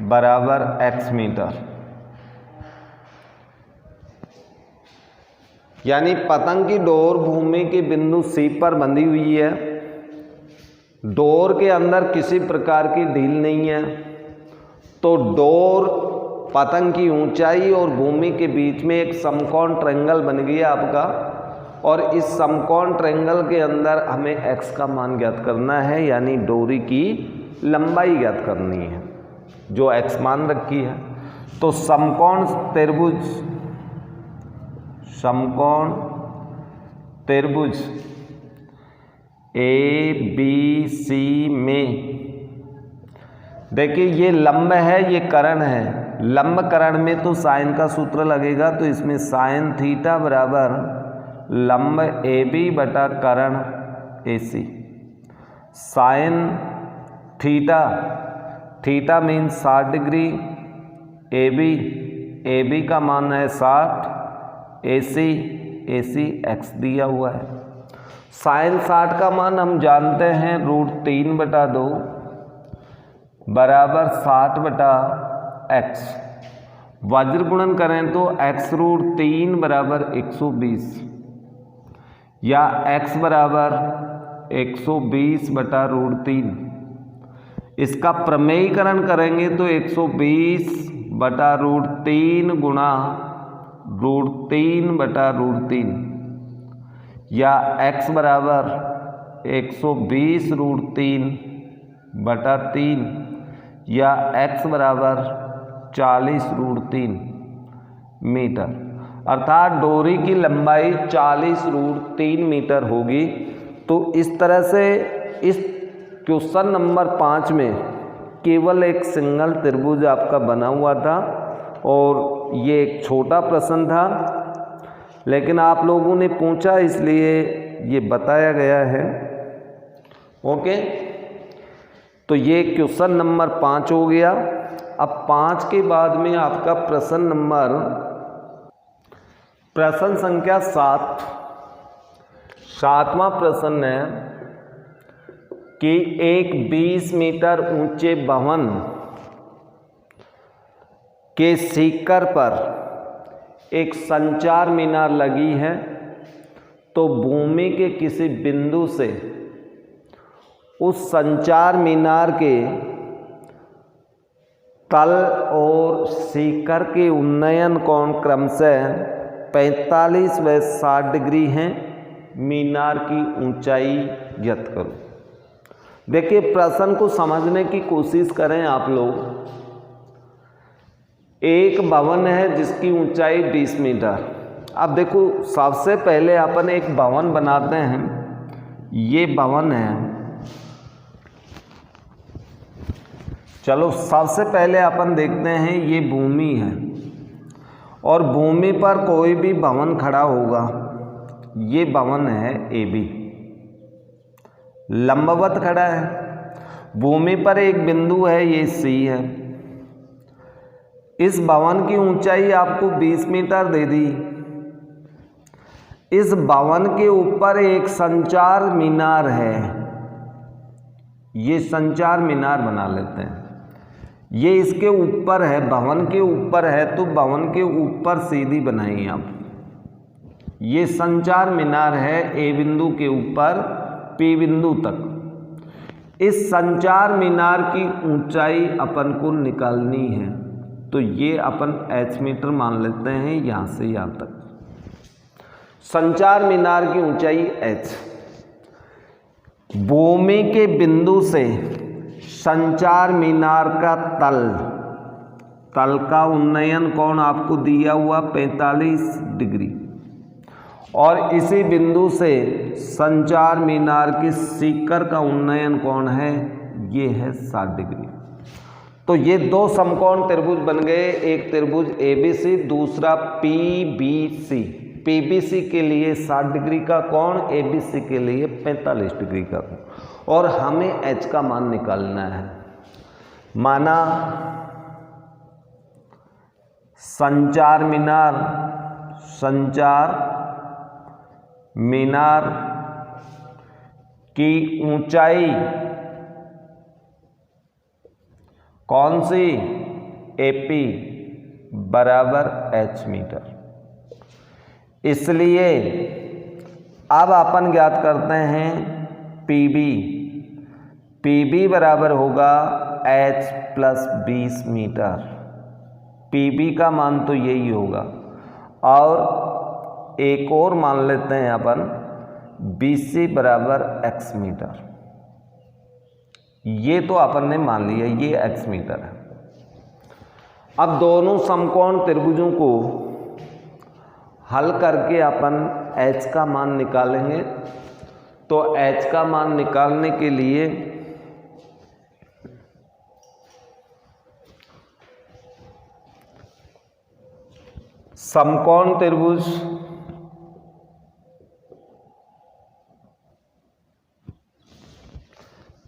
बराबर x मीटर। यानी पतंग की डोर भूमि के बिंदु C पर बंधी हुई है, डोर के अंदर किसी प्रकार की ढील नहीं है, तो डोर पतंग की ऊंचाई और भूमि के बीच में एक समकोण ट्रायंगल बन गया आपका, और इस समकोण ट्रायंगल के अंदर हमें x का मान ज्ञात करना है, यानी डोरी की लंबाई ज्ञात करनी है जो x मान रखी है। तो समकोण त्रिभुज ABC में देखिए ये लंब है, ये कर्ण है, लंब कर्ण में तो साइन का सूत्र लगेगा, तो इसमें साइन थीटा बराबर लंब AB बटा कर्ण AC। Sine theta means 60 degree, AB का मान है 60, AC x दिया हुआ है। साइन 60 का मान हम जानते हैं √3/2 बराबर 60/x। वज्र गुणन करें तो x√3 बराबर 120 या x बराबर 120/√3। इसका प्रमेयीकरण करेंगे तो 120/√3 गुणा √3/√3 या x बराबर 120√3/3 या x बराबर 40√3 मीटर, अर्थात डोरी की लंबाई 40√3 मीटर होगी। तो इस तरह से इस क्वेश्चन नंबर 5 में केवल एक सिंगल त्रिभुज आपका बना हुआ था, और ये एक छोटा प्रश्न था, लेकिन आप लोगों ने पूछा इसलिए ये बताया गया है। ओके, तो ये क्वेश्चन नंबर 5 हो गया। अब 5 के बाद में आपका प्रश्न संख्या 7वां प्रश्न है कि एक 20 मीटर ऊंचे भवन के शिखर पर एक संचार मीनार लगी है, तो भूमि के किसी बिंदु से उस संचार मीनार के तल और शिखर के उन्नयन कोण क्रमशः 45 व 60 डिग्री हैं। मीनार की ऊंचाई ज्ञात करो। देखिए प्रश्न को समझने की कोशिश करें आप लोग। एक भवन है जिसकी ऊंचाई 20 मीटर। अब देखो सबसे पहले अपन एक भवन बनाते हैं, ये भवन है। चलो सबसे पहले अपन देखते हैं ये भूमि है, और भूमि पर कोई भी भवन खड़ा होगा, ये भवन है AB, लंबवत खड़ा है। भूमि पर एक बिंदु है, ये C है। इस भवन की ऊंचाई आपको 20 मीटर दे दी। इस भवन के ऊपर एक संचार मीनार है, ये संचार मीनार बना लेते हैं। ये इसके ऊपर है, भवन के ऊपर है, तो भवन के ऊपर सीधी बनाइए आप। ये संचार मीनार है A बिंदु के ऊपर P बिंदु तक। इस संचार मीनार की ऊंचाई अपन को निकालनी है, तो ये अपन h मीटर मान लेते हैं यहाँ से यहाँ तक। संचार मीनार की ऊंचाई h। भूमि के बिंदु से संचार मीनार का तल का उन्नयन कोण आपको दिया हुआ 45 डिग्री, और इसी बिंदु से संचार मीनार के शिखर का उन्नयन कोण है, ये है 60 डिग्री। तो ये दो समकोण त्रिभुज बन गए, एक त्रिभुज ABC, दूसरा PBC। PBC के लिए 60 डिग्री का कोण, ABC के लिए 45 डिग्री का कोण, और हमें h का मान निकालना है। माना संचार मीनार की ऊंचाई कौन सी, AP बराबर h मीटर। इसलिए अब अपन ज्ञात करते हैं पीबी। पीबी बराबर होगा h प्लस 20 मीटर। पीबी का मान तो यही होगा। और एक और मान लेते हैं अपन BC बराबर x मीटर। ये तो अपन ने मान लिया, ये x मीटर है। अब दोनों समकोण त्रिभुजों को हल करके अपन h का मान निकालेंगे। तो h का मान निकालने के लिए समकोण त्रिभुज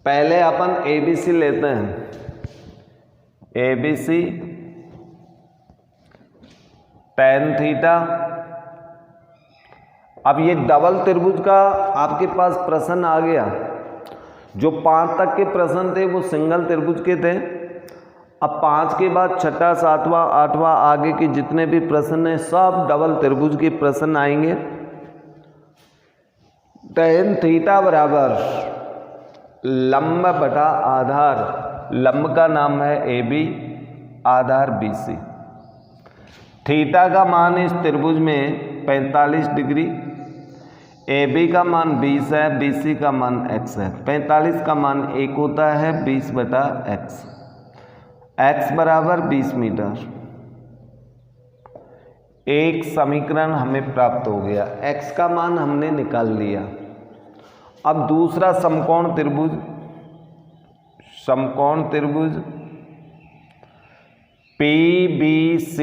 पहले अपन ABC लेते हैं। ABC tan theta. अब ये डबल त्रिभुज का आपके पास प्रश्न आ गया। जो 5 तक के प्रश्न थे वो सिंगल त्रिभुज के थे। अब 5 के बाद छठा, सातवां, आठवां आगे के जितने भी प्रश्न हैं सब डबल त्रिभुज के प्रश्न आएंगे। tan थीटा बराबर लंब बटा आधार। लंब का नाम है AB, आधार BC। थीटा का मान इस त्रिभुज में 45 डिग्री, AB का मान 20 है, BC का मान x है। 45 का मान 1 होता है 20 बटा x। x बराबर 20 मीटर। एक समीकरण हमें प्राप्त हो गया, x का मान हमने निकाल लिया। अब दूसरा समकोण त्रिभुज, समकोण त्रिभुज PBC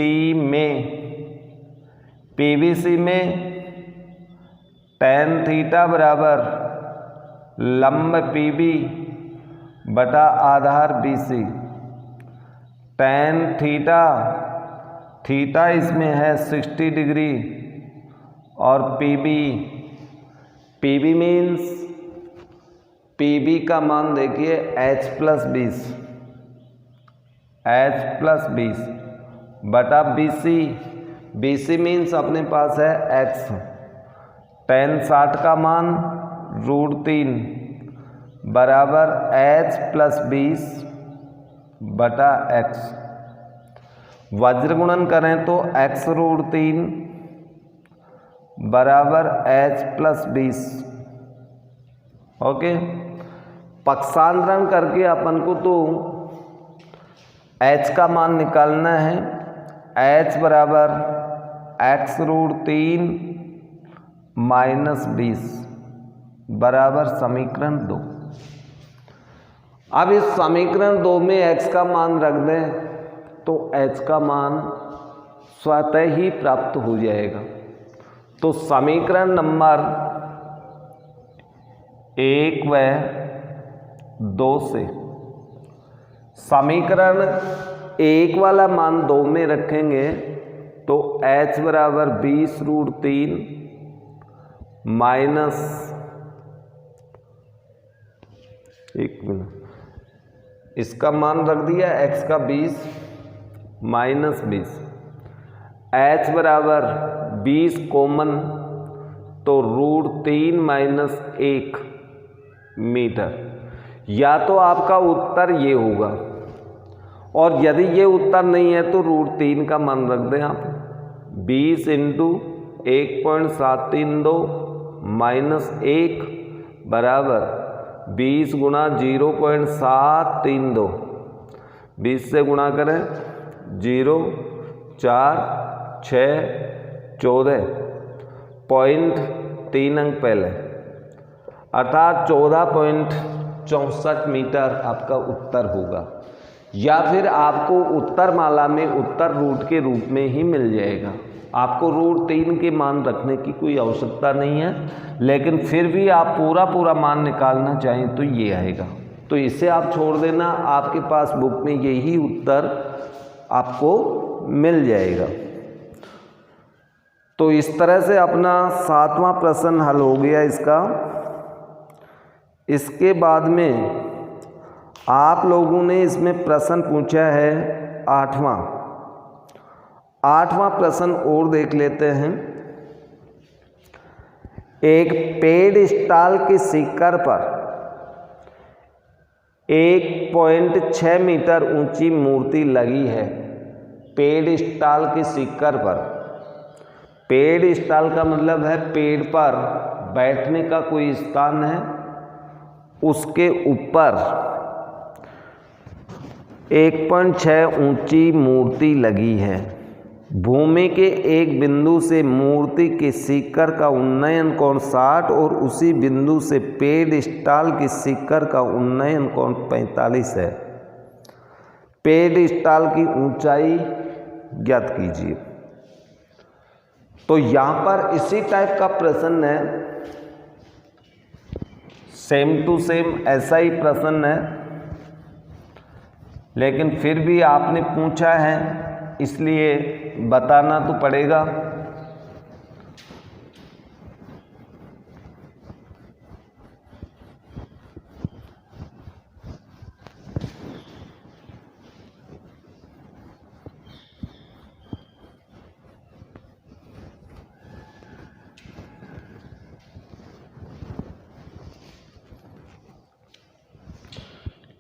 में tan थीटा बराबर लंब PB बटा आधार BC। tan थीटा, थीटा इसमें है 60 डिग्री और PB मीन्स PB का मान देखिए h प्लस 20 बटा BC मीन्स अपने पास है x। tan 60 का मान √3 बराबर h प्लस 20 बटा x। वज्र गुणन करें तो x √3 बराबर h प्लस 20। ओके, पक्षांतरण करके अपन को तो h का मान निकालना है। h बराबर x √3 माइनस 20 बराबर समीकरण 2। अब इस समीकरण 2 में x का मान रख दें तो h का मान स्वतः ही प्राप्त हो जाएगा। तो समीकरण नंबर 1 व 2 से समीकरण 1 वाला मान 2 में रखेंगे तो h बराबर 20 √3 माइनस, एक मिनट, इसका मान रख दिया x का 20 माइनस 20। h बराबर 20 कॉमन तो √3 माइनस 1 मीटर। या तो आपका उत्तर ये होगा, और यदि ये उत्तर नहीं है तो √3 का मान रख दें आप। 20 इंटू 1.732 माइनस 1 बराबर 20 गुणा 0.732। 20 से गुणा करें 0, 4, 6, 14, 0.3 अंक पहले, अर्थात 14.64 मीटर आपका उत्तर होगा। या फिर आपको उत्तर माला में उत्तर रूट के रूप में ही मिल जाएगा। आपको √3 के मान रखने की कोई आवश्यकता नहीं है, लेकिन फिर भी आप पूरा मान निकालना चाहें तो ये आएगा। तो इसे आप छोड़ देना, आपके पास बुक में यही उत्तर आपको मिल जाएगा। तो इस तरह से अपना 7वां प्रश्न हल हो गया इसका। इसके बाद में आप लोगों ने इसमें प्रश्न पूछा है 8वां प्रश्न और देख लेते हैं। एक पेडस्टाल की शिखर पर 1.6 मीटर ऊंची मूर्ति लगी है। पेडस्टाल की शिखर पर, पेडस्टाल का मतलब है पेड़ पर बैठने का कोई स्थान है, उसके ऊपर 1.6 ऊंची मूर्ति लगी है। भूमि के एक बिंदु से मूर्ति के शिखर का उन्नयन कोण 60 और उसी बिंदु से पेडस्टाल की शिखर का उन्नयन कोण 45 है। पेडस्टाल की ऊंचाई ज्ञात कीजिए। तो यहां पर इसी टाइप का प्रश्न है, सेम टू सेम ऐसा ही प्रश्न है, लेकिन फिर भी आपने पूछा है इसलिए बताना तो पड़ेगा।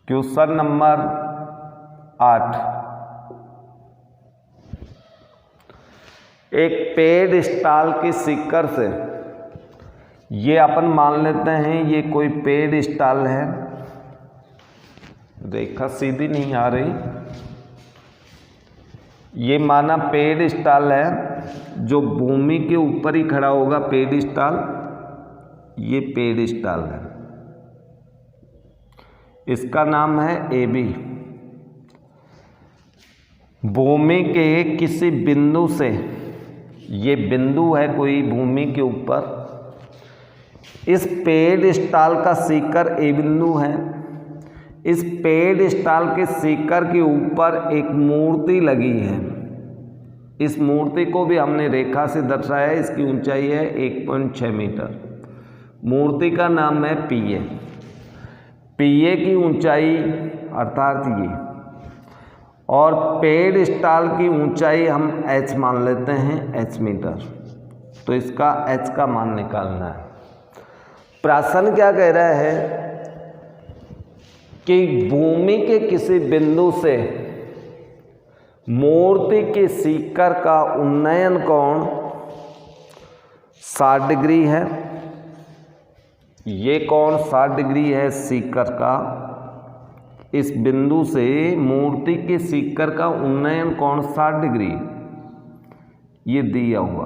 क्वेश्चन नंबर 8, एक पेडस्टाल की शिखर से, ये अपन मान लेते हैं ये कोई पेडस्टाल है, रेखा सीधी नहीं आ रही, ये माना पेडस्टाल है जो भूमि के ऊपर ही खड़ा होगा। पेडस्टाल, ये पेडस्टाल है, इसका नाम है AB। भूमि के किसी बिंदु से, ये बिंदु है कोई भूमि के ऊपर, इस पेडस्टाल का शिखर A बिंदु है। इस पेडस्टाल के शिखर के ऊपर एक मूर्ति लगी है। इस मूर्ति को भी हमने रेखा से दर्शाया है। इसकी ऊंचाई है 1.6 मीटर। मूर्ति का नाम है PA। PA की ऊंचाई अर्थात ये, और पेडस्टाल की ऊंचाई हम h मान लेते हैं, h मीटर। तो इसका h का मान निकालना है। प्रश्न क्या कह रहा है कि भूमि के किसी बिंदु से मूर्ति के शिखर का उन्नयन कोण 60 डिग्री है। ये कोण 60 डिग्री है शिखर का। इस बिंदु से मूर्ति के शिखर का उन्नयन कोण 60 डिग्री, ये दिया हुआ।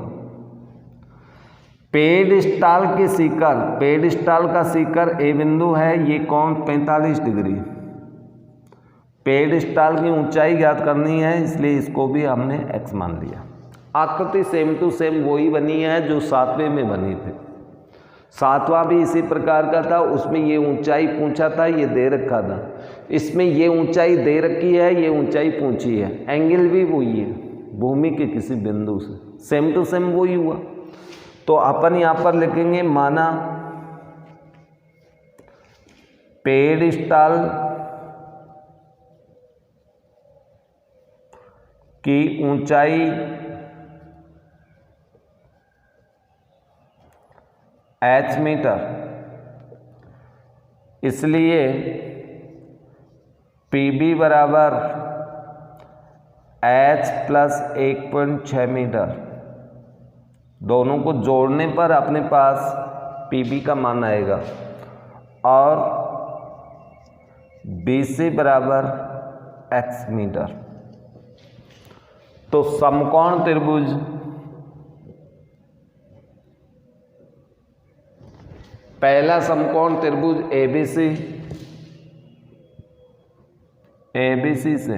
पेडस्टाल के शिखर, पेडस्टाल का शिखर A बिंदु है, ये कोण 45 डिग्री। पेडस्टाल की ऊंचाई ज्ञात करनी है, इसलिए इसको भी हमने x मान लिया। आकृति सेम टू सेम वही बनी है जो 7वें में बनी थी। 7वां भी इसी प्रकार का था, उसमें ये ऊंचाई पूछा था, ये दे रखा था। इसमें ये ऊंचाई दे रखी है, ये ऊंचाई पूछी है। एंगल भी वही है, भूमि के किसी बिंदु से, सेम टू सेम वही हुआ। तो अपन यहां पर लिखेंगे माना पेडस्टाल की ऊंचाई h मीटर, इसलिए PB बराबर h प्लस 1.6 मीटर। दोनों को जोड़ने पर अपने पास PB का मान आएगा, और BC बराबर x मीटर। तो समकोण त्रिभुज पहला समकोण त्रिभुज ABC से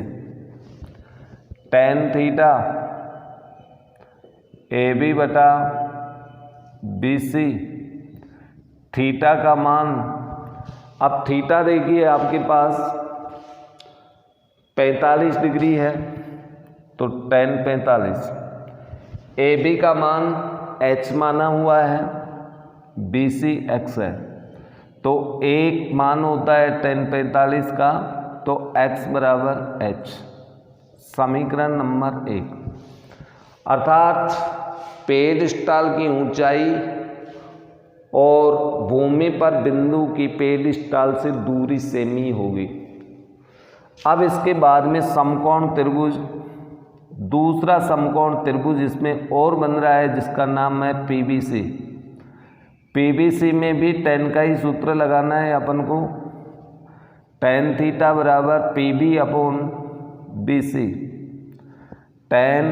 tan थीटा AB बटा BC, थीटा का मान, अब थीटा देखिए आपके पास 45 डिग्री है, तो tan 45। AB का मान h माना हुआ है, BC x है, तो एक मान होता है tan 45 का, तो x बराबर h। समीकरण नंबर 1, अर्थात पेडस्टाल की ऊंचाई और भूमि पर बिंदु की पेडस्टल से दूरी सेमी होगी। अब इसके बाद में समकोण त्रिभुज, दूसरा समकोण त्रिभुज इसमें और बन रहा है जिसका नाम है पीबीसी। पीबीसी में भी tan का ही सूत्र लगाना है अपन को, tan थीटा बराबर PB upon BC. tan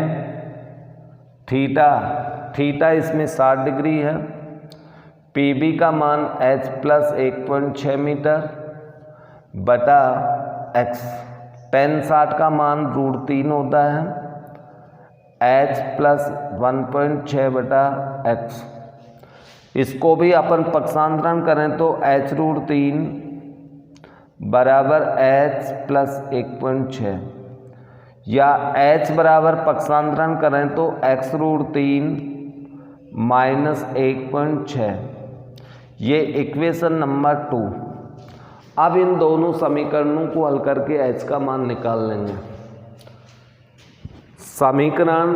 theta, theta इसमें 60 डिग्री है, पीबी का मान h प्लस 1.6 मीटर बटा x, tan 60 का मान √3 होता है, h प्लस 1.6 बटा x। इसको भी अपन पक्षांतरण करें तो h√3 बराबर h प्लस 1.6, या h बराबर पक्षांतरण करें तो x√3 माइनस 1.6, ये इक्वेशन नंबर 2। अब इन दोनों समीकरणों को हल करके h का मान निकाल लेंगे। समीकरण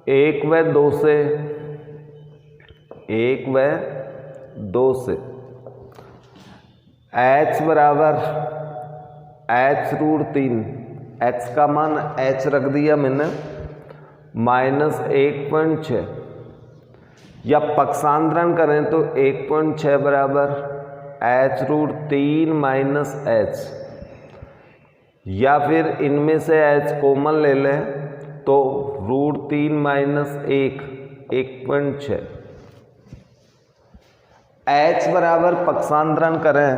1 व 2 से, 1 व 2 से h बराबर h√3, x का मान h रख दिया मैंने, माइनस 1.6, या पक्षांतरण करें तो 1.6 बराबर h√3 माइनस h, या फिर इनमें से h कॉमन ले लें तो √3 माइनस 1.6। h बराबर पक्षांतरण करें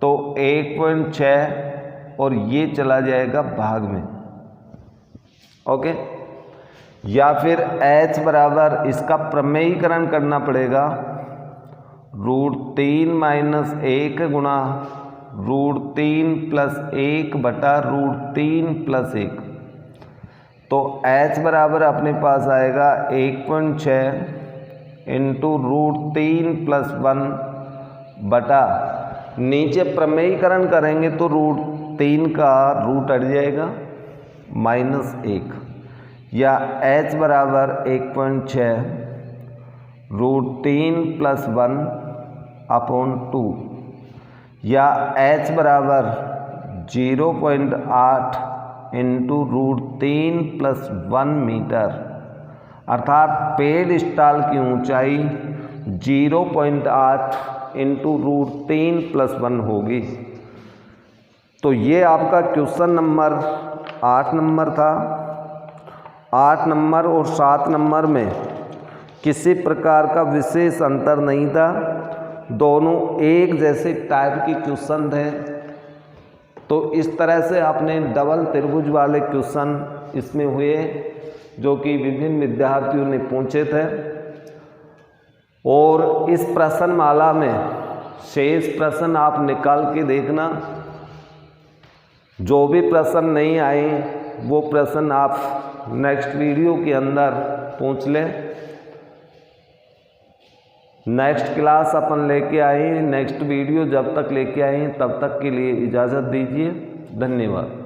तो 1.6 और ये चला जाएगा भाग में, ओके। या फिर h बराबर, इसका प्रमेयीकरण करना पड़ेगा, √3 माइनस 1 गुणा √3 प्लस 1 बटा √3 प्लस 1, तो h बराबर अपने पास आएगा 1.6 इंटू √3 प्लस 1 बटा, नीचे प्रमेयीकरण करेंगे तो √3 का रूट हट जाएगा माइनस 1, या h बराबर 1.6 √3 प्लस 1 अपॉन 2, या h बराबर 0.8 इंटू √3 प्लस 1 मीटर, अर्थात पेडस्टल की ऊंचाई 0.8 इंटू √3 प्लस 1 होगी। तो ये आपका क्वेश्चन नंबर 8 नंबर था। 8 नंबर और 7 नंबर में किसी प्रकार का विशेष अंतर नहीं था, दोनों एक जैसे टाइप की क्वेश्चन थे। तो इस तरह से आपने डबल त्रिभुज वाले क्वेश्चन इसमें हुए जो कि विभिन्न विद्यार्थियों ने पूछे थे, और इस प्रश्नमाला में शेष प्रश्न आप निकाल के देखना। जो भी प्रश्न नहीं आए वो प्रश्न आप नेक्स्ट वीडियो के अंदर पूछ लें। नेक्स्ट क्लास अपन लेके आए, नेक्स्ट वीडियो जब तक लेके आए तब तक के लिए इजाज़त दीजिए। धन्यवाद।